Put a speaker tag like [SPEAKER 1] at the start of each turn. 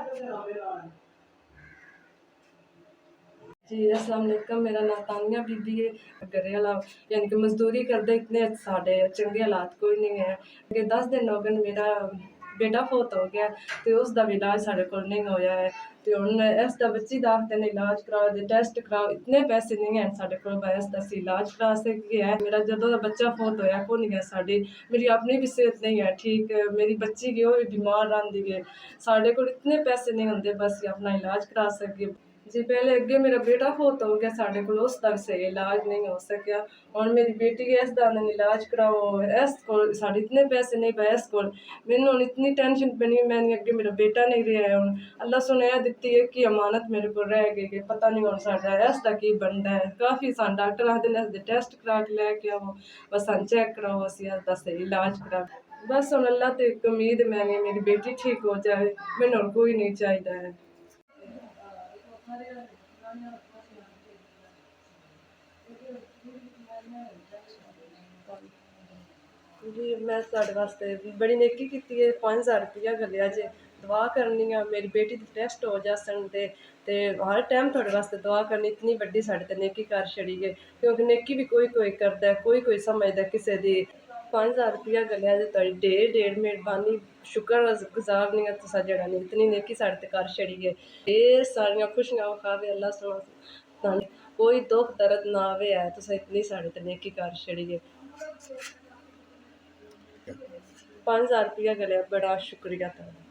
[SPEAKER 1] जी, अस्सलाम वालेकुम। मेरा नाम तानिया बीबी है। घरे वाला यानी कि मजदूरी करदे, इतने साढ़े चंगे हालात कोई नहीं है। अगे 10 दिन हो गए मेरा बेटा फोत हो गया ते उसदा भी इलाज साढ़े कोल नहीं होया है। ते हुण इसदा बच्ची दा आखदे ने इलाज कराओ ते टेस्ट कराओ, इतने पैसे नहीं हैं साढ़े कोल भाई इसदा असीं इलाज करा सकीए। मेरा जदों दा बच्चा फोत होया कोई नहीं है साढ़ी, मेरी अपनी भी सेहत नहीं है ठीक, मेरी बच्ची गी ओह भी बीमार रैंदी है। साढ़े कोल इतने पैसे नहीं होंदे बस अपना इलाज करा सकीए। जी, पहले अगे मेरा बेटा फोत हो गया साढ़े कोल, उसदा भी सही इलाज नहीं हो सकेआ। हुण मेरी बेटी गी इसदा आखदे ने इलाज कराओ, इस कोल साढ़े इतने पैसे नहीं भाई इस कोल। मैनू हुण इतनी टेंशन बनी, मैंने अगे मेरा बेटा नहीं रहा है। हुण अल्लाह सुनैया दित्ती एक ही अमानत मेरे कोल रह गई कि पता नहीं हुण साडा इसदा की बनदा है। काफ़ी सानूं डॉक्टर आखदे ने इसदे टेस्ट करा के लैके आओ, बस सानूं चेक कराओ, असीं इसदा सही इलाज करागे। बस हुण अल्लाह ते इक उम्मीद है मैंने मेरी बेटी ठीक हो जाए, मैनू होर कोई नहीं चाहिदा है। जी, मैं तुहाडे वास्ते बड़ी नेकी कीती है, 5000 रुपया घल्लेआ जे। दुआ करनी आं मेरी बेटी दे टेस्ट हो जासन ते हर टाइम तुहाडे वास्ते दुआ करनी, इतनी बड्डी साढ़े ते नेकी कर छड़ी है। क्योंकि नेकी भी कोई करदा है, कोई समझदा किसे दी। 5000 रुपया घल्लेआ जे, तुहाडी ढेर मेहरबानी, शुक्रगुजार आं तुसां जेह्ड़ा इतनी नेकी साढ़े ते कर छड़ी है। एह् सारियां खुशियां वखावे अल्लाह सुने, कोई दुख दर्द ना आवे है, तुसें इतनी साढ़े ते नेकी कर छड़ी है। 5000 रुपया घल्लेआ, बड़ा शुक्रिया तुहाडा।